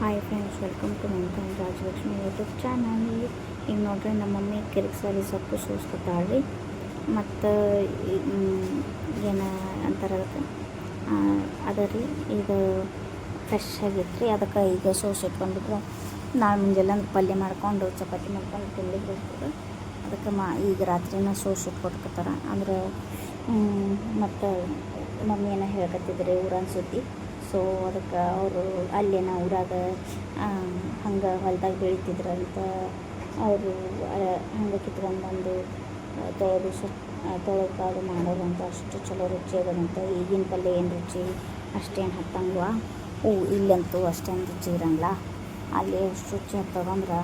Hi friends, welcome to ಮೆಂಕನ್ Rajalakshmi YouTube channel. ಈಗ ನೋಡ್ರಿ ನಮ್ಮ ಮಮ್ಮಿ ಕಿರಿಕ್ಸಾಲಿ ಸೊಪ್ಪು ಸೋಸ್ಕೊತಾಳ್ರಿ. ಮತ್ತು ಏನು ಅಂತಾರೆ ಅದಕ್ಕೆ ಅದ ರೀ, ಇದು ಫ್ರೆಶ್ ಆಗಿತ್ತು ರೀ. ಅದಕ್ಕೆ ಈಗ ಇಟ್ಕೊಂಡ್ಬಿಟ್ರೆ ನಾಳೆ ಮುಂಜಾನೆ ಅಂದ್ರೆ ಪಲ್ಯ ಮಾಡ್ಕೊಂಡು ಚಪಾತಿ ಮಾಡ್ಕೊಂಡು ತಿನ್ಲಿಕ್ಕೆ ಬರ್ತದೆ. ಅದಕ್ಕೆ ಈಗ ರಾತ್ರಿನ ಇಟ್ಕೊಟ್ಕೊತಾರೆ. ಅಂದ್ರೆ ಮತ್ತು ಮಮ್ಮಿ ಏನೋ ಹೇಳ್ಕತ್ತಿದ್ರಿ ಊರನ್ ಸುದ್ದಿ. ಸೊ ಅದಕ್ಕೆ ಅವರು ಅಲ್ಲೇನ ಊರಾಗ ಹಂಗೆ ಹೊಲ್ದಾಗ ಬೆಳಿತಿದ್ರಂತ. ಅವರು ಹಂಗೆ ಕಿತ್ಕೊಂಡು ಬಂದು ತೊಳೆದು ಕಾಳು ಮಾಡೋದಂತ ಅಷ್ಟು ಚಲೋ ರುಚಿ ಆಗೋದಂತ. ಈಗಿನ ಪಲ್ಯ ಏನು ರುಚಿ ಅಷ್ಟೇನು ಹತ್ತಂಗವ. ಇಲ್ಲಂತೂ ಅಷ್ಟೇನು ರುಚಿ ಇರಂಗಿಲ್ಲ. ಅಲ್ಲಿ ಎಷ್ಟು ರುಚಿ ಹತ್ತದಂದ್ರೆ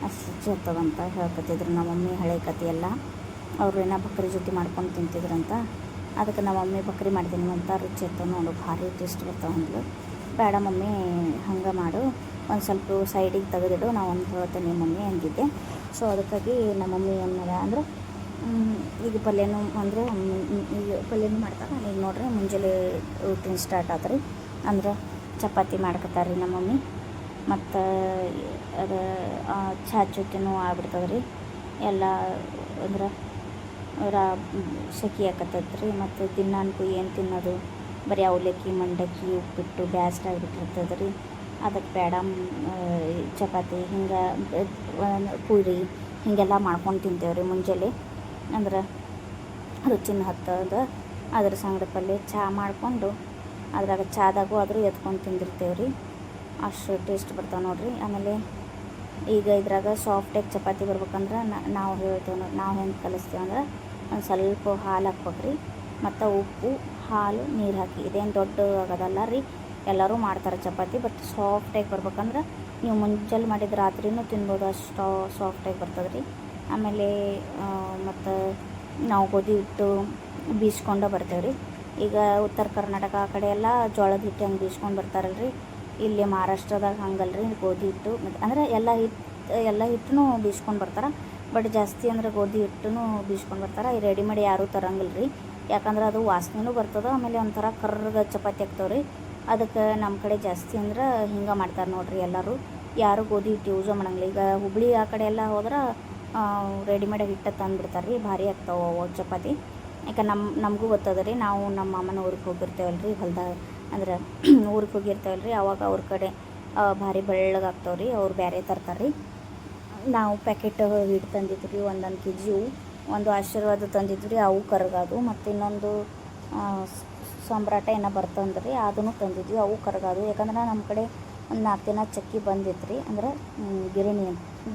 ಅಷ್ಟು ರುಚಿ ಹತ್ತದಂತ ಹೇಳ್ಕೊತಿದ್ರು ನಮ್ಮ ಮಮ್ಮಿ. ಹಳೆ ಕತೆ ಎಲ್ಲ ಅವ್ರು ಏನೋ ಬಕ್ರಿ ಜೊತೆ ಮಾಡ್ಕೊಂಡು ತಿಂತಿದ್ರಂತ. ಅದಕ್ಕೆ ನಮ್ಮ ಮಮ್ಮಿ ಬಕ್ರಿ ಮಾಡ್ತೀನಿ ಅಂತ ರುಚಿ ಇರ್ತವೆ ನೋಡು, ಭಾರಿ ಟೇಸ್ಟ್ ಬರ್ತಾವೆ ಅಂದ್ಲು. ಬೇಡ ಮಮ್ಮಿ ಹಂಗೆ ಮಾಡು, ಒಂದು ಸ್ವಲ್ಪ ಸೈಡಿಗೆ ತೆಗೆದಿಡು, ನಾವು ಒಂದು ಹೇಳ್ತೇನೆ ಮಮ್ಮಿ ಅಂದಿದ್ದೆ. ಸೊ ಅದಕ್ಕಾಗಿ ನಮ್ಮ ಮಮ್ಮಿ ಏನು ಮಾಡ ಅಂದ್ರೆ ಈಗ ಪಲ್ಯನೂ ಅಂದರೆ ಈಗ ಪಲ್ಯನೂ ಮಾಡ್ತಾರೆ. ಈಗ ನೋಡ್ರಿ ಮುಂಜಾನೆ ರೂಟೀನ್ ಸ್ಟಾರ್ಟ್ ಆತ್ರಿ. ಅಂದ್ರೆ ಚಪಾತಿ ಮಾಡ್ಕೊತಾರೆ ರೀ ನಮ್ಮ ಮಮ್ಮಿ. ಮತ್ತು ಅದು ಜೊತೆನೂ ಆಗ್ಬಿಡ್ತದೆ ರೀ ಎಲ್ಲ. ಅಂದ್ರೆ ಸೆಖಿ ಹಾಕತ್ತೈತ್ರಿ. ಮತ್ತು ದಿನಾಂಕು ಏನು ತಿನ್ನೋದು, ಬರೀ ಅವಲಕ್ಕಿ ಮಂಡಕ್ಕಿ ಉಪ್ಪಿಟ್ಟು ಬ್ಯಾಸ್ಟ್ ಆಗಿಬಿಟ್ಟಿರ್ತದೆ ರೀ. ಅದಕ್ಕೆ ಬೇಡ ಚಪಾತಿ ಹಿಂಗೆ ಪೂರಿ ಹೀಗೆಲ್ಲ ಮಾಡ್ಕೊಂಡು ತಿಂತೇವೆ ರೀ ಮುಂಜಾನೆ. ಅಂದ್ರೆ ರುಚಿನ ಹತ್ತದ. ಅದ್ರ ಸಂಗಡ ಪಲ್ಯ ಚಹಾ ಮಾಡಿಕೊಂಡು ಅದ್ರಾಗ ಚಾದಾಗೂ ಆದರೂ ಎತ್ಕೊಂಡು ತಿಂದಿರ್ತೇವೆ ರೀ. ಅಷ್ಟು ಟೇಸ್ಟ್ ಬರ್ತಾವೆ ನೋಡಿರಿ. ಆಮೇಲೆ ಈಗ ಇದ್ರಾಗ ಸಾಫ್ಟಾಗಿ ಚಪಾತಿ ಬರ್ಬೇಕಂದ್ರೆ ನಾವು ಹೇಳ್ತೇವೆ ನೋಡಿ, ನಾವು ಹೆಂಗೆ ಕಲಿಸ್ತೇವೆ ಅಂದ್ರೆ ಒಂದು ಸ್ವಲ್ಪ ಹಾಲು ಹಾಕ್ಬೇಕ್ರಿ. ಮತ್ತು ಉಪ್ಪು, ಹಾಲು, ನೀರು ಹಾಕಿ. ಇದೇನು ದೊಡ್ಡ ಆಗೋದಲ್ಲ ರೀ, ಎಲ್ಲರೂ ಮಾಡ್ತಾರೆ ಚಪಾತಿ. ಬಟ್ ಸಾಫ್ಟಾಗಿ ಬರ್ಬೇಕಂದ್ರೆ ನೀವು ಮುಂಜಾನೆ ಮಾಡಿದ ರಾತ್ರಿನೂ ತಿನ್ಬೋದು, ಅಷ್ಟು ಸಾಫ್ಟಾಗಿ ಬರ್ತದೆ ರೀ. ಆಮೇಲೆ ಮತ್ತು ನಾವು ಗೋಧಿ ಹಿಟ್ಟು ಬೀಸ್ಕೊಂಡು ಬರ್ತೇವೆ ರೀ. ಈಗ ಉತ್ತರ ಕರ್ನಾಟಕ ಆ ಕಡೆ ಎಲ್ಲ ಜೋಳದ ಹಿಟ್ಟು ಹಂಗೆ ಬೀಸ್ಕೊಂಡು ಬರ್ತಾರಲ್ರಿ. ಇಲ್ಲಿ ಮಹಾರಾಷ್ಟ್ರದಾಗ ಹಂಗಲ್ರಿ, ಗೋಧಿ ಹಿಟ್ಟು ಅಂದರೆ ಎಲ್ಲ ಹಿಟ್ಟನ್ನು ಬೀಸ್ಕೊಂಡು ಬರ್ತಾರೆ. ಬಟ್ ಜಾಸ್ತಿ ಅಂದ್ರೆ ಗೋಧಿ ಹಿಟ್ಟನ್ನು ಬೀಸ್ಕೊಂಡು ಬರ್ತಾರೆ. ಈ ರೆಡಿಮೇಡ್ ಯಾರೂ ತರಂಗಿಲ್ಲ ರೀ, ಯಾಕಂದ್ರೆ ಅದು ವಾಸನೆನೂ ಬರ್ತದೆ. ಆಮೇಲೆ ಒಂಥರ ಕರ್ರಗೆ ಚಪಾತಿ ಆಗ್ತಾವೆ ರೀ. ಅದಕ್ಕೆ ನಮ್ಮ ಕಡೆ ಜಾಸ್ತಿ ಅಂದ್ರೆ ಹಿಂಗೆ ಮಾಡ್ತಾರೆ ನೋಡಿರಿ ಎಲ್ಲರೂ. ಯಾರು ಗೋಧಿ ಹಿಟ್ಟು ಯೂಸ ಮಾಡಂಗಿಲ್ಲ. ಈಗ ಹುಬ್ಳಿ ಆ ಕಡೆ ಎಲ್ಲ ಹೋದ್ರೆ ರೆಡಿಮೇಡ್ ಹಿಟ್ಟು ತಂದುಬಿಡ್ತಾರೆ ರೀ, ಭಾರಿ ಆಗ್ತಾವೆ ಅವು ಚಪಾತಿ. ಯಾಕೆ ನಮಗೂ ಗೊತ್ತದ ರೀ. ನಾವು ನಮ್ಮ ಮಾಮನ ಊರಿಗೆ ಹೋಗಿರ್ತೇವಲ್ಲ ರೀ, ಹೊಲ್ದಾಗ ಅಂದ್ರೆ ಊರಿಗೆ ಹೋಗಿರ್ತೇವಲ್ಲ ರೀ, ಅವಾಗ ಅವ್ರ ಕಡೆ ಭಾರಿ ಬೆಳ್ಳಗಾಗ್ತಾವೆ ರೀ. ಅವ್ರು ಬೇರೆ ತರ್ತಾರೆ ರೀ. ನಾವು ಪ್ಯಾಕೆಟ್ ಹಿಟ್ಟು ತಂದಿದ್ವಿ, ಒಂದೊಂದು ಕೆ ಜಿ. ಒಂದು ಆಶೀರ್ವಾದ ತಂದಿದ್ವಿ, ಅವು ಕರಗಾದು. ಮತ್ತು ಇನ್ನೊಂದು ಸಾಮ್ರಾಟ ಏನೋ ಬರ್ತಂದ್ರಿ, ಅದನ್ನು ತಂದಿದ್ವಿ, ಅವು ಕರಗಾದು. ಯಾಕಂದ್ರೆ ನಮ್ಮ ಕಡೆ ಒಂದು 4 ದಿನ ಚಕ್ಕಿ ಬಂದಿತ್ತು ರೀ. ಅಂದ್ರೆ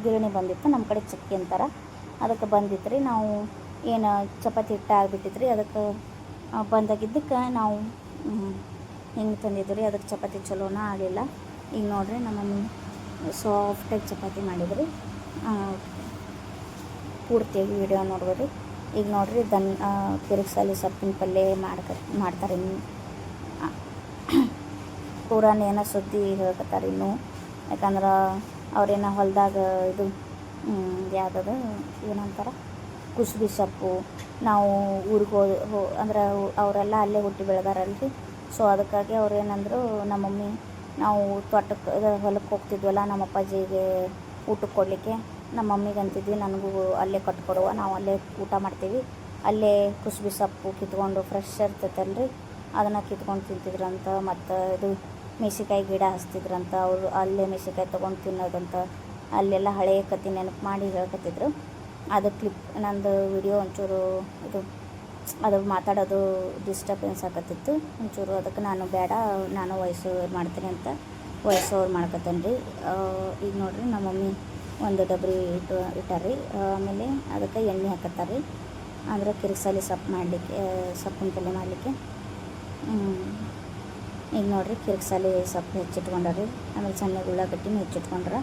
ಗಿರಣಿ ಬಂದಿತ್ತು, ನಮ್ಮ ಕಡೆ ಚಕ್ಕಿ ಅಂತಾರೆ. ಅದಕ್ಕೆ ಬಂದಿತ್ತು ರೀ. ನಾವು ಏನು ಚಪಾತಿ ಹಿಟ್ಟು ಆಗಿಬಿಟ್ಟಿದ್ರಿ, ಅದಕ್ಕೆ ಬಂದಾಗಿದ್ದಕ್ಕೆ ನಾವು ಹಿಂಗೆ ತಂದಿದ್ವಿ ರೀ. ಅದಕ್ಕೆ ಚಪಾತಿ ಚಲೋನ ಆಗಲಿಲ್ಲ. ಈಗ ನೋಡಿರಿ ನಮ್ಮ ಮಮ್ಮಿ ಸಾಫ್ಟಾಗಿ ಚಪಾತಿ ಮಾಡಿದ್ರಿ. ಪೂರ್ತಿಯಾಗಿ ವಿಡಿಯೋ ನೋಡ್ಬೋದು. ಈಗ ನೋಡಿರಿ ಕಿರಿಕ್ಸಾಲಿ ಸೊಪ್ಪಿನ ಪಲ್ಯ ಮಾಡ್ತಾರೆ. ಪೂರಾನ ಏನೋ ಸುದ್ದಿ ಹೇಳ್ಕೊತಾರೆ ಇನ್ನೂ. ಯಾಕಂದ್ರೆ ಅವ್ರೇನೋ ಹೊಲದಾಗ ಇದು ಯಾವುದದು ಏನಂತಾರೆ, ಕುಸುಬಿ ಸೊಪ್ಪು. ನಾವು ಊರಿಗೆ ಅಂದ್ರೆ ಅವರೆಲ್ಲ ಅಲ್ಲೇ ಹುಟ್ಟಿ ಬೆಳೆದಾರಲ್ರಿ. ಸೊ ಅದಕ್ಕಾಗಿ ಅವ್ರು ಏನಂದರು, ನಮ್ಮ ಮಮ್ಮಿ ನಾವು ತೋಟಕ್ಕೆ ಹೊಲಕ್ಕೆ ಹೋಗ್ತಿದ್ವಲ್ಲ ನಮ್ಮ ಅಪ್ಪಾಜಿಗೆ ಊಟಕ್ಕೆ ಕೊಡಲಿಕ್ಕೆ, ನಮ್ಮ ಮಮ್ಮಿಗೆ ಅಂತಿದ್ವಿ ನನಗೂ ಅಲ್ಲೇ ಕಟ್ಕೊಡುವ, ನಾವು ಅಲ್ಲೇ ಊಟ ಮಾಡ್ತೀವಿ. ಅಲ್ಲೇ ಕುಸುಬಿ ಸೊಪ್ಪು ಕಿತ್ಕೊಂಡು ಫ್ರೆಶ್ ಇರ್ತೈತಲ್ರಿ, ಅದನ್ನು ಕಿತ್ಕೊಂಡು ತಿಂತಿದ್ರಂತ. ಮತ್ತು ಇದು ಮೆಣಸಿನ್ಕಾಯಿ ಗಿಡ ಹಚ್ತಿದ್ರಂತ ಅವರು, ಅಲ್ಲೇ ಮೆಣಸಿನ್ಕಾಯಿ ತೊಗೊಂಡು ತಿನ್ನೋದಂತ. ಅಲ್ಲೆಲ್ಲ ಹಳೆಯ ಕತೆ ನೆನಪು ಮಾಡಿ ಹೇಳ್ಕೊತಿದ್ರು. ಅದು ಕ್ಲಿಪ್ ನಂದು ವಿಡಿಯೋ ಒಂಚೂರು ಇದು ಅದು ಮಾತಾಡೋದು ಡಿಸ್ಟರ್ಬೆನ್ಸ್ ಆಗತ್ತಿತ್ತು ಒಂಚೂರು. ಅದಕ್ಕೆ ನಾನು ಬೇಡ, ನಾನು ವಾಯ್ಸ್ ಓವರ್ ಮಾಡ್ತೀನಿ ಅಂತ ವಾಯ್ಸ್ ಓವರ್ ಮಾಡ್ಕೊತೇನೆ ರೀ. ಈಗ ನೋಡಿರಿ ನಮ್ಮ ಮಮ್ಮಿ ಒಂದು ಡಬ್ರಿ ಇಟ್ಟಾರ್ರಿ. ಆಮೇಲೆ ಅದಕ್ಕೆ ಎಣ್ಣೆ ಹಾಕತ್ತಾರೆ ರೀ. ಅಂದ್ರೆ ಕಿರಿಕ್ಸಾಲಿ ಸೊಪ್ಪಿನ ಪಲ್ಯ ಮಾಡಲಿಕ್ಕೆ. ಈಗ ನೋಡಿರಿ ಕಿರಿಕ್ಸಾಲಿ ಸೊಪ್ಪು ಹೆಚ್ಚಿಟ್ಕೊಂಡ್ರಿ. ಆಮೇಲೆ ಸಣ್ಣ ಉಳ್ಳಾಗಡ್ಡಿನೂ ಹೆಚ್ಚಿಟ್ಕೊಂಡ್ರೆ.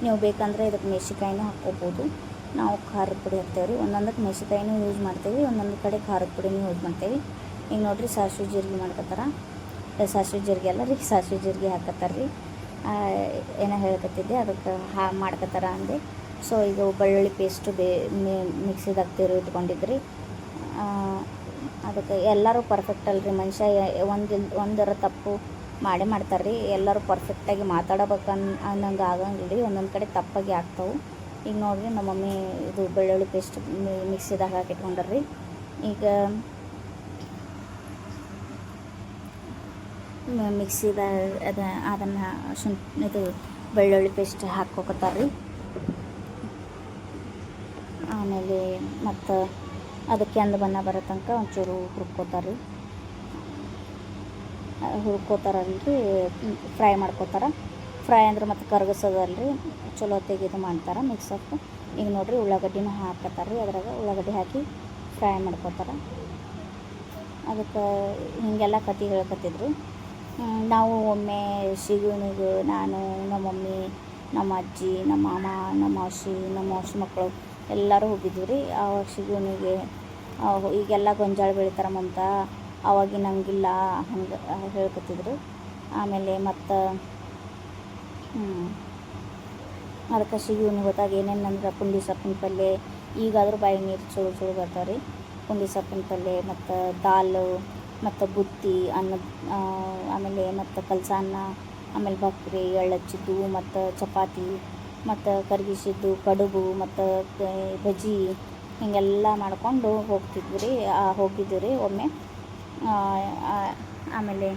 ನೀವು ಬೇಕಂದ್ರೆ ಇದಕ್ಕೆ ಮೆಣಸಿನ್ಕಾಯಿನೂ ಹಾಕ್ಕೋಬೋದು. ನಾವು ಖಾರದ ಪುಡಿ ಹಾಕ್ತೇವೆ ರೀ. ಒಂದೊಂದಕ್ಕೆ ಮೆಣಸಿನ್ಕಾಯಿನೂ ಯೂಸ್ ಮಾಡ್ತೇವೆ, ಒಂದೊಂದು ಕಡೆ ಖಾರದ ಪುಡಿನೂ ಯೂಸ್ ಮಾಡ್ತೇವೆ. ಈಗ ನೋಡಿರಿ ಸಾಸಿವೆ ಜೀರಿಗೆ ಮಾಡ್ಕೊತಾರೆ. ಸಾಸಿವೆ ಜೀರಿಗೆ ಅಲ್ಲ ರೀ, ಸಾಸಿವೆ ಜೀರಿಗೆ ಹಾಕತ್ತಾರೆ ರೀ. ಏನೋ ಹೇಳ್ಕೊತಿದ್ದೆ, ಅದಕ್ಕೆ ಮಾಡ್ಕೊತಾರೆ ಅಂದೆ. ಸೊ ಈಗ ಬೆಳ್ಳುಳ್ಳಿ ಪೇಸ್ಟು ಮಿಕ್ಸಿದಾಗ ಇಟ್ಕೊಂಡಿದ್ರಿ. ಅದಕ್ಕೆ ಎಲ್ಲರೂ ಪರ್ಫೆಕ್ಟ್ ಅಲ್ರಿ ಮನುಷ್ಯ. ಒಂದರ ತಪ್ಪು ಮಾಡೇ ಮಾಡ್ತಾರೆ ರೀ. ಎಲ್ಲರೂ ಪರ್ಫೆಕ್ಟಾಗಿ ಮಾತಾಡಬೇಕು ಅನ್ನಂಗೆ ಆಗಂಗಿಲ್ಲ ರೀ, ಒಂದೊಂದು ಕಡೆ ತಪ್ಪಾಗಿ ಆಗ್ತಾವೆ. ಈಗ ನೋಡಿರಿ ನಮ್ಮ ಮಮ್ಮಿ ಇದು ಬೆಳ್ಳುಳ್ಳಿ ಪೇಸ್ಟ್ ಮಿಕ್ಸಿದಾಗ ಹಾಕಿಟ್ಕೊಂಡ್ರಿ. ಈಗ ಮಿಕ್ಸಿದಾಗ ಅದನ್ನು ಇದು ಬೆಳ್ಳುಳ್ಳಿ ಪೇಸ್ಟ್ ಹಾಕ್ಕೋತಾರೆ ರೀ. ಆಮೇಲೆ ಮತ್ತು ಅದಕ್ಕೆ ಅಂದು ಬಣ್ಣ ಬರೋ ತನಕ ಒಂಚೂರು ಹುರ್ಕೋತಾರೆ ರೀ, ಫ್ರೈ ಮಾಡ್ಕೋತಾರೆ. ಫ್ರೈ ಅಂದ್ರೆ ಮತ್ತು ಕರಗಿಸೋದಲ್ರಿ, ಚಲೋ ತೆಗೆದು ಮಾಡ್ತಾರೆ ಮಿಕ್ಸಪ್. ಈಗ ನೋಡಿರಿ ಉಳ್ಳಾಗಡ್ಡಿನೂ ಹಾಕತ್ತಾರೆ ರೀ, ಅದ್ರಾಗ ಉಳ್ಳಾಗಡ್ಡಿ ಹಾಕಿ ಫ್ರೈ ಮಾಡ್ಕೋತಾರೆ. ಅದಕ್ಕೆ ಹೀಗೆಲ್ಲ ಕತೆ ಹೇಳ್ಕತ್ತಿದ್ರು. ನಾವು ಒಮ್ಮೆ ಶಿಗುಣಿಗೆ ನಾನು, ನಮ್ಮ ಮಮ್ಮಿ, ನಮ್ಮ ಅಜ್ಜಿ, ನಮ್ಮ ಮಾಮ, ನಮ್ಮ ಮಾವಸಿ ಮಕ್ಕಳು ಎಲ್ಲರೂ ಹೋಗಿದ್ವಿ ರೀ. ಆವಾಗ ಶಿಗುಣಿಗೆ ಈಗೆಲ್ಲ ಗೊಂಜಾಳ ಬೆಳಿತಾರೆ ಮಮತ, ಆವಾಗಿನ ಹಂಗಿಲ್ಲ ಹಂಗೆ ಹೇಳ್ಕೊತಿದ್ರು. ಆಮೇಲೆ ಮತ್ತು ಅದಕ್ಕೆ ಶಿಗುಣಿಗೆ ಹೋದಾಗ ಏನೇನಂದ್ರೆ ಪುಂಡಿ ಸೊಪ್ಪಿನ ಪಲ್ಯ, ಈಗಾದರೂ ಬಾಯಿ ನೀರು ಚುಳು ಬರ್ತಾವೆ ರೀ. ಪುಂಡಿ ಸೊಪ್ಪಿನ ಪಲ್ಯ ಮತ್ತು ದಾಲು ಮತ್ತು ಬುತ್ತಿ ಅನ್ನ, ಆಮೇಲೆ ಮತ್ತು ಕಲ್ಸನ್ನ, ಆಮೇಲೆ ಬಕ್ರಿ ಎಳ್ಳಚ್ಚಿದ್ದು ಮತ್ತು ಚಪಾತಿ ಮತ್ತು ಕರಗಿಸಿದ್ದು ಕಡುಬು ಮತ್ತು ಬಜ್ಜಿ ಹೀಗೆಲ್ಲ ಮಾಡ್ಕೊಂಡು ಹೋಗಿದ್ವಿ ರೀ ಒಮ್ಮೆ. ಆಮೇಲೆ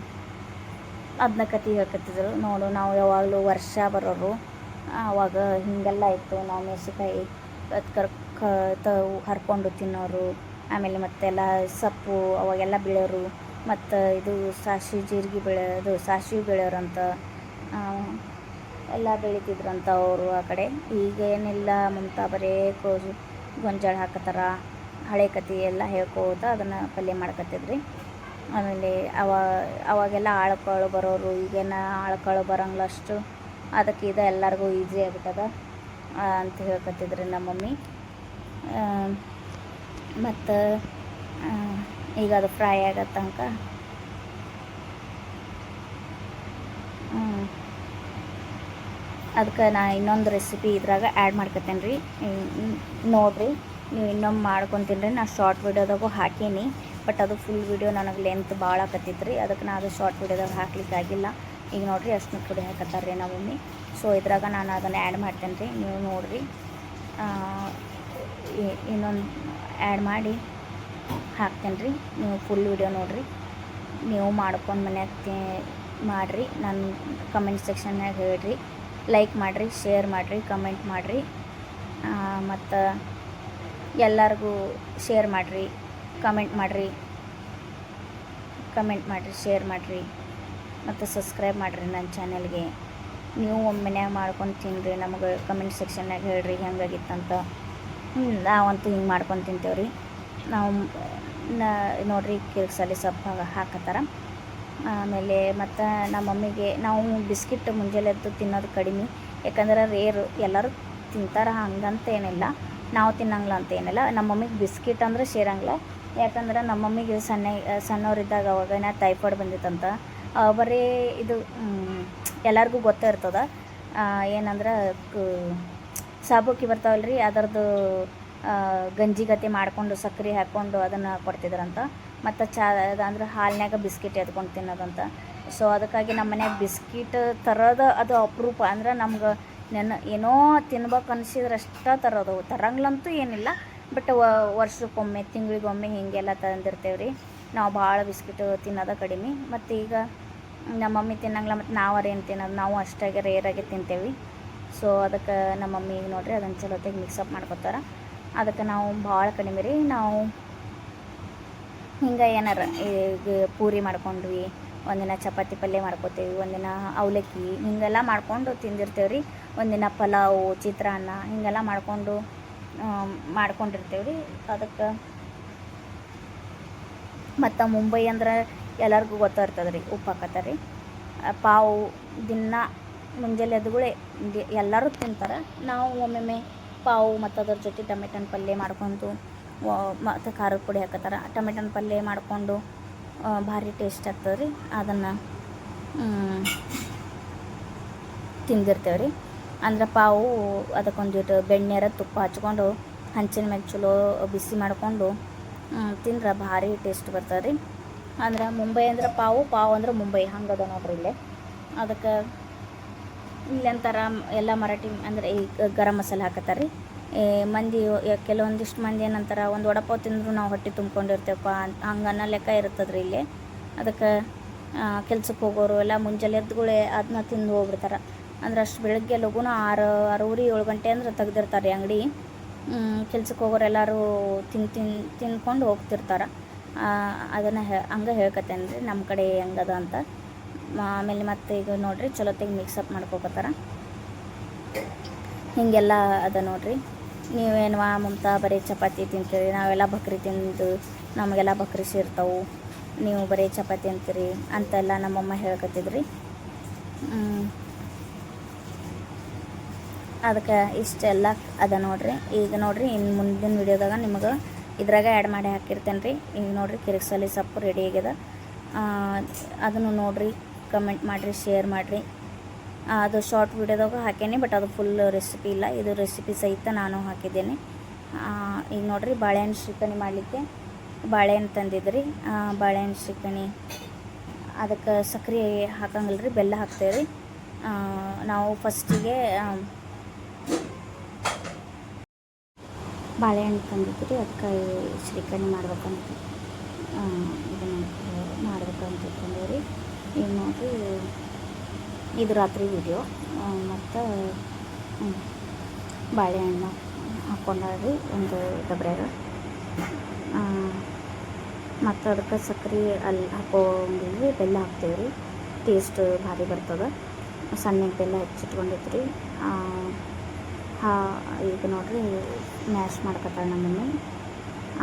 ಅದನ್ನ ಕತೆ ಹೇಳ್ಕೊತಿದ್ರು. ನೋಡು ನಾವು ಯಾವಾಗಲೂ ವರ್ಷ ಬರೋರು, ಆವಾಗ ಹೀಗೆಲ್ಲ ಇತ್ತು. ನಾವು ಮೆಣಸಿನ್ಕಾಯಿ ಹರ್ಕೊಂಡು ತಿನ್ನೋರು. ಆಮೇಲೆ ಮತ್ತೆಲ್ಲ ಸೊಪ್ಪು ಅವಾಗೆಲ್ಲ ಬೆಳೆಯೋರು. ಮತ್ತು ಇದು ಸಾಸಿವೆ ಜೀರಿಗೆ ಬೆಳೆಯೋದು, ಸಾಸಿವೆ ಬೆಳೆಯೋರಂತ ಎಲ್ಲ ಬೆಳಿತಿದ್ರಂತ ಅವರು ಆ ಕಡೆ. ಈಗ ಏನಿಲ್ಲ ಮಮತಾ, ಬರೇ ಗೊಂಜಾಳ ಹಾಕತ್ತಾರ. ಹಳೆ ಕತೆ ಎಲ್ಲ ಹೇಳ್ಕೋತ ಅದನ್ನು ಪಲ್ಯ ಮಾಡ್ಕೊತಿದ್ರಿ. ಆಮೇಲೆ ಅವಾಗೆಲ್ಲ ಆಳ್ಕಾಳು ಬರೋರು, ಈಗೇನ ಆಳ್ಕಾಳು ಬರೋಂಗಿಲ್ಲ ಅಷ್ಟು. ಅದಕ್ಕೆ ಇದು ಎಲ್ಲರಿಗೂ ಈಸಿ ಆಗ್ಬಿಟ್ಟದ ಅಂತ ಹೇಳ್ಕೊತಿದ್ರಿ ನಮ್ಮ ಮಮ್ಮಿ. ಮತ್ತು ಈಗ ಅದು ಫ್ರೈ ಆಗೋ ತನಕ ಅದಕ್ಕೆ ನಾ ಇನ್ನೊಂದು ರೆಸಿಪಿ ಇದ್ರಾಗ ಆ್ಯಡ್ ಮಾಡ್ಕೊತೇನೆ ರೀ, ನೋಡಿರಿ. ನೀವು ಇನ್ನೊಮ್ಮೆ ಮಾಡ್ಕೊತೀನಿ ರೀ. ನಾನು ಶಾರ್ಟ್ ವಿಡಿಯೋದಾಗೂ ಹಾಕೀನಿ, ಬಟ್ ಅದು ಫುಲ್ ವಿಡಿಯೋ ನನಗೆ ಲೆಂತ್ ಭಾಳ ಆಕತ್ತಿತ್ತು ರೀ. ಅದಕ್ಕೆ ನಾನು ಅದು ಶಾರ್ಟ್ ವಿಡಿಯೋದಾಗ ಹಾಕ್ಲಿಕ್ಕೆ ಆಗಿಲ್ಲ. ಈಗ ನೋಡಿರಿ ಅಷ್ಟನ್ನ ಪುಡಿ ಹಾಕತ್ತಾರೆ ರೀ ನಮ್ಮ ಮಮ್ಮಿ. ಸೊ ಇದ್ರಾಗ ನಾನು ಅದನ್ನು ಆ್ಯಡ್ ಮಾಡ್ತೇನೆ ರೀ, ನೀವು ನೋಡಿರಿ. ಇನ್ನೊಂದು ಆ್ಯಡ್ ಮಾಡಿ ಹಾಕ್ತೇನೆ ರೀ, ನೀವು ಫುಲ್ ವಿಡಿಯೋ ನೋಡಿರಿ. ನೀವು ಮಾಡ್ಕೊಂಡು ಮನ್ಯಾಗ ಮಾಡಿರಿ. ನಾನು ಕಮೆಂಟ್ ಸೆಕ್ಷನ್ನಾಗ ಹೇಳ್ರಿ, ಲೈಕ್ ಮಾಡಿರಿ, ಶೇರ್ ಮಾಡಿರಿ, ಕಮೆಂಟ್ ಮಾಡಿರಿ. ಮತ್ತು ಎಲ್ಲರಿಗೂ ಶೇರ್ ಮಾಡಿರಿ, ಕಮೆಂಟ್ ಮಾಡಿರಿ, ಶೇರ್ ಮಾಡಿರಿ, ಮತ್ತು ಸಬ್ಸ್ಕ್ರೈಬ್ ಮಾಡಿರಿ ನನ್ನ ಚಾನೆಲ್ಗೆ. ನೀವು ಒಮ್ಮೆನ್ಯಾಗ ಮಾಡ್ಕೊಂಡು ತಿನ್ನಿರಿ, ನಮಗೆ ಕಮೆಂಟ್ ಸೆಕ್ಷನ್ನಾಗ ಹೇಳ್ರಿ ಹೆಂಗಾಗಿತ್ತಂತ. ನಾವಂತೂ ಹಿಂಗೆ ಮಾಡ್ಕೊಂಡು ತಿಂತೇವೆ ರೀ. ನಾವು ನೋಡಿರಿ ಕಿರ್ಕ್ಸಲ್ಲಿ ಸೊಪ್ಪು ಹಾಕತ್ತಾರ. ಆಮೇಲೆ ಮತ್ತು ನಮ್ಮ ಮಮ್ಮಿಗೆ ನಾವು ಬಿಸ್ಕಿಟ್ ಮುಂಜಾನೆದ್ದು ತಿನ್ನೋದು ಕಡಿಮೆ, ಯಾಕಂದ್ರೆ ರೇರು. ಎಲ್ಲರೂ ತಿಂತಾರೆ ಹಂಗಂತ ಏನಿಲ್ಲ, ನಾವು ತಿನ್ನಂಗಿಲ್ಲ ಅಂತ ಏನಿಲ್ಲ. ನಮ್ಮ ಮಮ್ಮಿಗೆ ಬಿಸ್ಕಿಟ್ ಅಂದರೆ ಸೇರಂಗಿಲ್ಲ, ಯಾಕಂದ್ರೆ ನಮ್ಮ ಮಮ್ಮಿಗೆ ಸಣ್ಣವರಿದ್ದಾಗ ಅವಾಗೇನ ಟೈಫಾಯ್ಡ್ ಬಂದಿತ್ತಂತ. ಬರೀ ಇದು ಎಲ್ಲರಿಗೂ ಗೊತ್ತೇ ಇರ್ತದೆ, ಏನಂದ್ರೆ ಸಾಬೂಕಿ ಬರ್ತಾವಲ್ಲ ರೀ, ಅದರದ್ದು ಗಂಜಿಗತೆ ಮಾಡಿಕೊಂಡು ಸಕ್ಕರೆ ಹಾಕ್ಕೊಂಡು ಅದನ್ನು ಕೊಡ್ತಿದ್ರಂತ. ಮತ್ತು ಅಂದ್ರೆ ಹಾಲಿನಾಗ ಬಿಸ್ಕಿಟ್ ಎದ್ಕೊಂಡು ತಿನ್ನೋದಂತ. ಸೊ ಅದಕ್ಕಾಗಿ ನಮ್ಮ ಮನ್ಯಾಗ ಬಿಸ್ಕಿಟ್ ತರೋದು ಅದು ಅಪರೂಪ. ಅಂದ್ರೆ ನಮ್ಗೆ ಏನೋ ತಿನ್ಬೇಕು ಅನಿಸಿದ್ರೆ ಅಷ್ಟೇ ತರಂಗಿಲ್ಲಂತೂ ಏನಿಲ್ಲ, ಬಟ್ ವರ್ಷಕ್ಕೊಮ್ಮೆ ತಿಂಗಳಿಗೊಮ್ಮೆ ಹೀಗೆಲ್ಲ ತಂದಿರ್ತೇವೆ ರೀ. ನಾವು ಭಾಳ ಬಿಸ್ಕಿಟ್ ತಿನ್ನೋದು ಕಡಿಮೆ. ಮತ್ತು ಈಗ ನಮ್ಮ ಮಮ್ಮಿ ತಿನ್ನಂಗಿಲ್ಲ, ಮತ್ತು ನಾವೇನು ತಿನ್ನೋದು, ನಾವು ಅಷ್ಟಾಗಿ ರೇರಾಗಿ ತಿಂತೇವೆ. ಸೊ ಅದಕ್ಕೆ ನಮ್ಮ ಮಮ್ಮಿ ಈಗ ನೋಡಿರಿ ಅದನ್ನು ಚಲೋತ್ತಾಗಿ ಮಿಕ್ಸಪ್ ಮಾಡ್ಕೊತಾರೆ. ಅದಕ್ಕೆ ನಾವು ಭಾಳ ಕಡಿಮೆ ರೀ. ನಾವು ಹಿಂಗೆ ಏನಾರ ಈಗ ಪೂರಿ ಮಾಡ್ಕೊಂಡ್ವಿ, ಒಂದಿನ ಚಪಾತಿ ಪಲ್ಯ ಮಾಡ್ಕೋತೇವೆ, ಒಂದಿನ ಅವಲಕ್ಕಿ ಹೀಗೆಲ್ಲ ಮಾಡ್ಕೊಂಡು ತಿಂದಿರ್ತೇವೆ ರೀ. ಒಂದಿನ ಪಲಾವು, ಚಿತ್ರಾನ್ನ ಹೀಗೆಲ್ಲ ಮಾಡ್ಕೊಂಡಿರ್ತೇವೆ ರೀ. ಅದಕ್ಕೆ ಮತ್ತು ಮುಂಬೈ ಅಂದ್ರೆ ಎಲ್ಲರಿಗೂ ಗೊತ್ತಿರ್ತದೆ ರೀ, ಉಪ್ಪು ಹಾಕತ್ತಾರೆ ರೀ. ಪಾವು ದಿನ ಮುಂಜಾನೆ ಎದ್ದುಗಳೇ ಎಲ್ಲರೂ ತಿಂತಾರೆ. ನಾವು ಒಮ್ಮೊಮ್ಮೆ ಪಾವು ಮತ್ತು ಅದ್ರ ಜೊತೆ ಟೊಮೆಟೊನ ಪಲ್ಯ ಮಾಡ್ಕೊಂಡು, ಮತ್ತು ಖಾರದ ಪುಡಿ ಹಾಕತ್ತಾರೆ. ಟೊಮೆಟೊನ ಪಲ್ಯ ಮಾಡಿಕೊಂಡು ಭಾರಿ ಟೇಸ್ಟ್ ಆಗ್ತದೆ ರೀ. ಅದನ್ನು ತಿಂದಿರ್ತೇವೆ ರೀ. ಅಂದ್ರೆ ಪಾವು ಅದಕ್ಕೊಂದಿಟ್ಟು ಬೆಣ್ಣೆರ ತುಪ್ಪ ಹಚ್ಕೊಂಡು ಹಂಚಿನ ಮೇಲೆ ಚಲೋ ಬಿಸಿ ಮಾಡಿಕೊಂಡು ತಿಂದ್ರೆ ಭಾರಿ ಟೇಸ್ಟ್ ಬರ್ತದೆ ರೀ. ಅಂದ್ರೆ ಮುಂಬೈ ಅಂದ್ರೆ ಪಾವು, ಪಾವು ಅಂದ್ರೆ ಮುಂಬೈ, ಹಂಗದ ನೋಡ್ರಿ ಇಲ್ಲೇ. ಅದಕ್ಕೆ ಇಲ್ಲಿ ಅಂತಾರ ಎಲ್ಲ ಮರಾಠಿ ಅಂದರೆ ಈ ಗರಂ ಮಸಾಲೆ ಹಾಕತ್ತಾರೆ ರೀ. ಮಂದಿ ಕೆಲವೊಂದಿಷ್ಟು ಮಂದಿ ಏನಂತಾರೆ, ಒಂದು ವಡಪಾವ್ ತಿಂದರೂ ನಾವು ಹೊಟ್ಟೆ ತುಂಬ್ಕೊಂಡಿರ್ತೇವಪ್ಪ ಹಂಗೆ ಅನ್ನೋ ಲೆಕ್ಕ ಇರ್ತದ್ರಿ ಇಲ್ಲಿ. ಅದಕ್ಕೆ ಕೆಲ್ಸಕ್ಕೆ ಹೋಗೋರು ಎಲ್ಲ ಮುಂಜಾನೆ ಎದ್ದುಗಳೇ ಅದನ್ನ ತಿಂದು ಹೋಗ್ಬಿಡ್ತಾರೆ. ಅಂದ್ರೆ ಅಷ್ಟು ಬೆಳಗ್ಗೆ ಲಘುನ 6:30 7 ಗಂಟೆ ಅಂದ್ರೆ ತೆಗ್ದಿರ್ತಾರೆ ಅಂಗಡಿ. ಕೆಲ್ಸಕ್ಕೆ ಹೋಗೋರು ಎಲ್ಲರೂ ತಿಂದ್ಕೊಂಡು ಹೋಗ್ತಿರ್ತಾರೆ. ಅದನ್ನು ಹಂಗೆ ಹೇಳ್ಕತ್ತೇನೆ ರೀ ನಮ್ಮ ಕಡೆ ಹೆಂಗದ ಅಂತ. ಆಮೇಲೆ ಮತ್ತೆ ಈಗ ನೋಡಿರಿ ಚಲೋತ್ತಾಗಿ ಮಿಕ್ಸಪ್ ಮಾಡ್ಕೊಕತ್ತಾರ. ಹೀಗೆಲ್ಲ ಅದ ನೋಡಿರಿ. ನೀವೇನುವ ಮಮತಾ ಬರೀ ಚಪಾತಿ ತಿಂತೀರಿ, ನಾವೆಲ್ಲ ಬಕ್ರಿ ತಿಂದು ನಮಗೆಲ್ಲ ಬಕ್ರಿ ಸೇರ್ತಾವೆ, ನೀವು ಬರೀ ಚಪಾತಿ ಅಂತೀರಿ ಅಂತೆಲ್ಲ ನಮ್ಮಮ್ಮ ಹೇಳ್ಕತ್ತಿದ್ರಿ. ಅದಕ್ಕೆ ಇಷ್ಟೆಲ್ಲ ಅದ ನೋಡಿರಿ. ಈಗ ನೋಡಿರಿ ಇನ್ನು ಮುಂದಿನ ವಿಡಿಯೋದಾಗ ನಿಮಗೆ ಇದ್ರಾಗ ಆ್ಯಡ್ ಮಾಡಿ ಹಾಕಿರ್ತೇನೆ ರೀ. ಈಗ ನೋಡಿರಿ ಕಿರಿಕ್ಸಾಲಿ ಸೊಪ್ಪು ರೆಡಿ ಆಗ್ಯದ. ಅದನ್ನು ನೋಡಿರಿ, ಕಮೆಂಟ್ ಮಾಡಿರಿ, ಶೇರ್ ಮಾಡಿರಿ. ಅದು ಶಾರ್ಟ್ ವಿಡಿಯೋದಾಗ ಹಾಕೇನಿ, ಬಟ್ ಅದು ಫುಲ್ ರೆಸಿಪಿ ಇಲ್ಲ, ಇದು ರೆಸಿಪಿ ಸಹಿತ ನಾನು ಹಾಕಿದ್ದೇನೆ. ಈಗ ನೋಡಿರಿ ಬಾಳೆಹಣ್ಣು ಶ್ರೀಕಣಿ ಮಾಡಲಿಕ್ಕೆ ಬಾಳೆಹಣ್ಣು ತಂದಿದ್ರಿ. ಬಾಳೆಹಣ್ಣು ಶ್ರೀಕಣಿ ಅದಕ್ಕೆ ಸಕ್ಕರೆ ಹಾಕಂಗಿಲ್ಲ ರೀ, ಬೆಲ್ಲ ಹಾಕ್ತೇವೆ ರೀ. ನಾವು ಫಸ್ಟಿಗೆ ಬಾಳೆಹಣ್ಣು ತಂದಿದ್ರಿ, ಅದಕ್ಕೆ ಶ್ರೀಕಣಿ ಮಾಡ್ಬೇಕಂತ ಇದನ್ನು ಮಾಡ್ಬೇಕಂತ ಇಟ್ಕೊಂಡೇವ್ರಿ. ಈಗ ನೋಡಿರಿ ಇದು ರಾತ್ರಿ ವಿಡಿಯೋ. ಮತ್ತು ಬಾಳೆಹಣ್ಣು ಹಾಕ್ಕೊಂಡ್ರಿ ಒಂದು ಡಬ್ರ್ಯಾಗ. ಮತ್ತು ಅದಕ್ಕೆ ಸಕ್ಕರೆ ಅಲ್ಲಿ ಹಾಕೋಂಗಿಲ್ರಿ, ಬೆಲ್ಲ ಹಾಕ್ತೇವೆ ರೀ. ಟೇಸ್ಟ್ ಭಾರಿ ಬರ್ತದೆ. ಸಣ್ಣಗೆ ಬೆಲ್ಲ ಹೆಚ್ಚಿಟ್ಕೊಂಡಿದ್ರಿ. ಈಗ ನೋಡಿರಿ ಮ್ಯಾಶ್ ಮಾಡ್ಕೊತಾಳೆ ನಮ್ಮಮ್ಮಿ.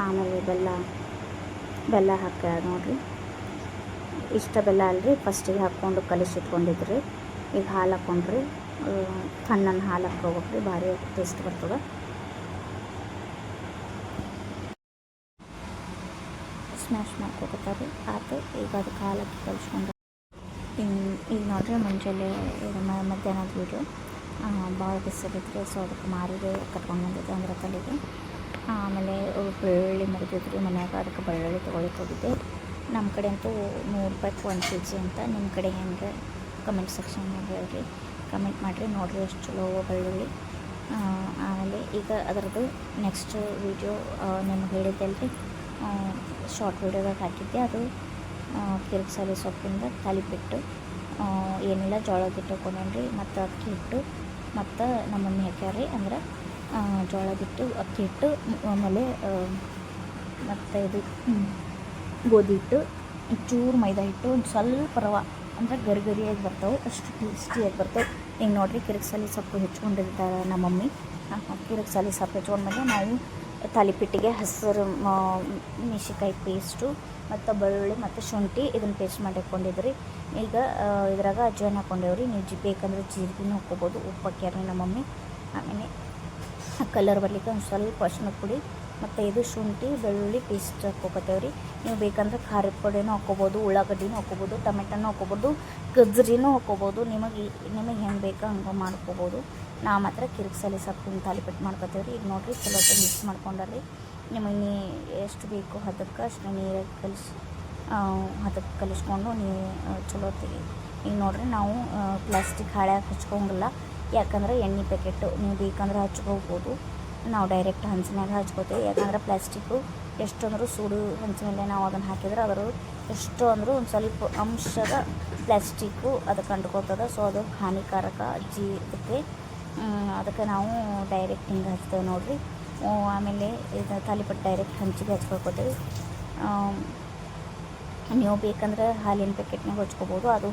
ಆಮೇಲೆ ಬೆಲ್ಲ ಹಾಕ ನೋಡಿರಿ. ಇಷ್ಟ ಬೆಲ್ಲ ಅಲ್ರಿ, ಫಸ್ಟಿಗೆ ಹಾಕ್ಕೊಂಡು ಕಲಿಸಿಟ್ಕೊಂಡಿದ್ರಿ. ಈಗ ಹಾಲು ಹಾಕ್ಕೊಂಡ್ರಿ, ತಣ್ಣನ ಹಾಲು ಹಾಕ್ಕೋಬೇಕ್ರಿ, ಭಾರಿ ಟೇಸ್ಟ್ ಬರ್ತದೆ. ಸ್ಮ್ಯಾಶ್ ಮಾಡ್ಕೊತಾರೆ ಆತು. ಈಗ ಅದಕ್ಕೆ ಹಾಲು ಹಾಕಿ ಕಲಿಸ್ಕೊಂಡು ಈಗ ನೋಡಿರಿ ಮುಂಜಾನೆ ಮಧ್ಯಾಹ್ನದ ವೀಡಿಯೋ. ಭಾಳ ಬಿಸಿಲಿದ್ರೆ ಸೊ ಅದಕ್ಕೆ ಮಾರಿಗೆ ಕಟ್ಕೊಂಡು ಬಂದಿದ್ದೆ ಅಂದ್ರೆ ತಲೆಗೆ. ಆಮೇಲೆ ಬೆಳ್ಳುಳ್ಳಿ ಮರಿದಿದ್ರಿ ಮನ್ಯಾಗ, ಅದಕ್ಕೆ ಬೆಳ್ಳುಳ್ಳಿ ತೊಗೊಳಿಕ್ಕೆ ಹೋಗಿದ್ದೆ. ನಮ್ಮ ಕಡೆ ಅಂತೂ 100 ರೂಪಾಯಿಗೆ 1 kg ಅಂತ. ನಿಮ್ಮ ಕಡೆ ಹೆಂಗೆ ಕಮೆಂಟ್ ಸೆಕ್ಷನ್ನಾಗ ಹೇಳ್ರಿ, ಕಮೆಂಟ್ ಮಾಡಿರಿ. ನೋಡಿರಿ ಎಷ್ಟು ಚಲೋ ಬೆಳ್ಳುಳ್ಳಿ. ಆಮೇಲೆ ಈಗ ಅದರದ್ದು ನೆಕ್ಸ್ಟ್ ವೀಡಿಯೋ ನಿಮ್ಗೆ ಹೇಳಿದ್ದೆಲ್ರಿ, ಶಾರ್ಟ್ ವೀಡಿಯೋದಾಗ ಹಾಕಿದ್ದೆ. ಅದು ಕಿರಿಕ್ಸಾಲಿ ಸೊಪ್ಪಿಂದ ತಾಲಿಪಿಟ್ಟು, ಏನಿಲ್ಲ ಜೋಳದ ಹಿಟ್ಟು ಹಾಕೊಂಡೇನ್ರಿ, ಮತ್ತು ಅಕ್ಕಿ ಹಿಟ್ಟು, ಮತ್ತು ನಮ್ಮ ಮಮ್ಮಿ ಹಾಕ್ಯಾರ್ರಿ. ಅಂದ್ರೆ ಜೋಳದ ಹಿಟ್ಟು, ಅಕ್ಕಿ ಹಿಟ್ಟು, ಆಮೇಲೆ ಮತ್ತು ಇದು ಗೋಧಿ ಹಿಟ್ಟು, ಚೂರು ಮೈದಾ ಹಿಟ್ಟು, ಒಂದು ಸ್ವಲ್ಪ ರವೆ, ಅಂದರೆ ಗರಿಯಾಗಿ ಬರ್ತವೆ, ಅಷ್ಟು ಟೇಸ್ಟಿಯಾಗಿ ಬರ್ತವೆ. ಈಗ ನೋಡಿರಿ ಕಿರಿಕ್ಸಾಲಿ ಸೊಪ್ಪು ಹೆಚ್ಕೊಂಡಿರ್ತಾರೆ ನಮ್ಮ ಮಮ್ಮಿ. ಕಿರಿಕ್ಸಾಲಿ ಸೊಪ್ಪು ಹೆಚ್ಕೊಂಡ್ಮೇಲೆ ನಾವು ತಾಲಿಪಿಟ್ಟಿಗೆ ಹಸಿರು ಮೆಣಸಿನ್ಕಾಯಿ ಪೇಸ್ಟು ಮತ್ತು ಬೆಳ್ಳುಳ್ಳಿ ಮತ್ತು ಶುಂಠಿ ಇದನ್ನು ಪೇಸ್ಟ್ ಮಾಡಿ ಹಾಕ್ಕೊಂಡಿದ್ರಿ. ಈಗ ಇದ್ರಾಗ ಅಜ್ವಾನ ಹಾಕ್ಕೊಂಡೇವ್ರಿ. ನೀವು ಬೇಕಂದ್ರೆ ಜೀರಿಗೆನೂ ಹಾಕ್ಕೋಬೋದು. ಉಪ್ಪು ಹಾಕ್ಯಾರ್ರಿ ನಮ್ಮ ಮಮ್ಮಿ. ಆಮೇಲೆ ಕಲರ್ ಬರಲಿಕ್ಕೆ ಒಂದು ಸ್ವಲ್ಪ ಅರಿಶಿಣದ ಪುಡಿ ಮತ್ತು ಇದು ಶುಂಠಿ ಬೆಳ್ಳುಳ್ಳಿ ಪೇಸ್ಟ್ ಹಾಕ್ಕೋತೇವ್ರಿ. ನೀವು ಬೇಕಂದ್ರೆ ಖಾರದ ಪುಡಿನೂ ಹಾಕ್ಕೋಬೋದು, ಉಳ್ಳಾಗಡ್ಡಿನೂ ಹಾಕ್ಕೋಬೋದು, ಟೊಮೆಟೊನೂ ಹಾಕ್ಕೋಬೋದು, ಗಜ್ಜರಿನೂ ಹಾಕ್ಕೋಬೋದು. ನಿಮಗೆ ಹೆಂಗೆ ಬೇಕೋ ಹಂಗೆ ಮಾಡ್ಕೋಬೋದು. ನಾವು ಮಾತ್ರ ಕಿರಿಕ್ಸಾಲಿ ಸೊಪ್ಪಿನ ತಾಲಿಪಟ್ಟು ಮಾಡ್ಕೋತೇವ್ರಿ. ಈಗ ನೋಡಿರಿ ಚಲೋ ಮಿಕ್ಸ್ ಮಾಡ್ಕೊಂಡ್ರಿ. ನಿಮಗೆ ಎಷ್ಟು ಬೇಕು ಅದಕ್ಕೆ ಅಷ್ಟು ನೀರಾಗಿ ಅದಕ್ಕೆ ಕಲಿಸ್ಕೊಂಡು ನೀವು ಚಲೋ ಈಗ ನೋಡಿರಿ ನಾವು ಪ್ಲಾಸ್ಟಿಕ್ ಹಾಳ್ಯಾಗ ಹಚ್ಕೊಂಗಿಲ್ಲ, ಯಾಕಂದ್ರೆ ಎಣ್ಣೆ ಪ್ಯಾಕೆಟು ನೀವು ಬೇಕಂದ್ರೆ ಹಚ್ಕೋಬೋದು. ನಾವು ಡೈರೆಕ್ಟ್ ಹಂಚಿನಾಗ ಹಚ್ಕೋತೀವಿ, ಯಾಕಂದ್ರೆ ಪ್ಲಾಸ್ಟಿಕ್ಕು ಎಷ್ಟು ಅಂದರೂ ಸುಡು ಹಂಚಿನ ಮೇಲೆ ನಾವು ಅದನ್ನು ಹಾಕಿದ್ರೆ ಅದರ ಎಷ್ಟು ಅಂದರೂ ಒಂದು ಸ್ವಲ್ಪ ಅಂಶದ ಪ್ಲಾಸ್ಟಿಕ್ಕು ಅದಕ್ಕೆ ಅಂಟ್ಕೋತದೆ. ಸೊ ಅದು ಹಾನಿಕಾರಕ ಅದಕ್ಕೆ ನಾವು ಡೈರೆಕ್ಟ್ ಹಿಂಗೆ ಹಚ್ತೇವೆ ನೋಡಿರಿ. ಆಮೇಲೆ ಇದು ತಾಲಿಪಟ್ಟು ಡೈರೆಕ್ಟ್ ಹಂಚಿಗೆ ಹಚ್ಕೊಳ್ಕೋತೀವಿ. ನೀವು ಬೇಕಂದ್ರೆ ಹಾಲಿನ ಪ್ಯಾಕೆಟ್ನಾಗ ಹಚ್ಕೋಬೋದು, ಅದು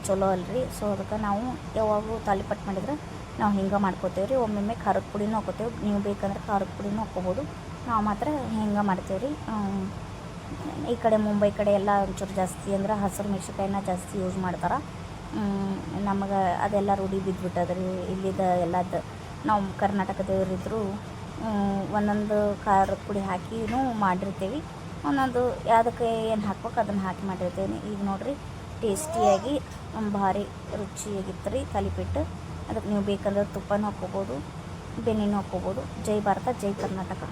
ಚಲೋ ಅಲ್ರಿ. ಸೊ ಅದಕ್ಕೆ ನಾವು ಯಾವಾಗೂ ತಾಲಿಪಟ್ಟು ಮಾಡಿದ್ರೆ ನಾವು ಹಿಂಗೆ ಮಾಡ್ಕೋತೇವೆ ರೀ. ಒಮ್ಮೊಮ್ಮೆ ಖಾರದ ಪುಡಿನೂ ಹಾಕೋತೇವೆ, ನೀವು ಬೇಕಂದ್ರೆ ಖಾರದ ಪುಡಿನೂ ಹಾಕ್ಕೋಬೋದು. ನಾವು ಮಾತ್ರ ಹಿಂಗೆ ಮಾಡ್ತೇವೆ ರೀ. ಈ ಕಡೆ ಮುಂಬೈ ಕಡೆ ಎಲ್ಲ ಒಂಚೂರು ಜಾಸ್ತಿ ಅಂದ್ರೆ ಹಸಿರು ಮೆಣಸಿನ್ಕಾಯಿನ ಜಾಸ್ತಿ ಯೂಸ್ ಮಾಡ್ತಾರೆ. ನಮಗೆ ಅದೆಲ್ಲ ರೂಢಿ ಬಿದ್ದುಬಿಟ್ಟದ್ರಿ ಇಲ್ಲಿದ ಎಲ್ಲದು. ನಾವು ಕರ್ನಾಟಕದವರಿದ್ದರೂ ಒಂದೊಂದು ಖಾರದ ಪುಡಿ ಹಾಕಿನೂ ಮಾಡಿರ್ತೀವಿ, ಒಂದೊಂದು ಯಾವುದಕ್ಕೆ ಏನು ಹಾಕ್ಬೇಕು ಅದನ್ನು ಹಾಕಿ ಮಾಡಿರ್ತೀವಿ. ಈಗ ನೋಡಿರಿ ಟೇಸ್ಟಿಯಾಗಿ ಭಾರಿ ರುಚಿಯಾಗಿತ್ತು ರೀ ತಾಲಿಪಟ್ಟು. ಅದಕ್ಕೆ ನೀವು ಬೇಕಂದ್ರೆ ತುಪ್ಪನೂ ಹಾಕ್ಕೋಬೋದು, ಬೆಣ್ಣೆನೂ ಹಾಕ್ಕೋಬೋದು. ಜೈ ಭಾರತ, ಜೈ ಕರ್ನಾಟಕ.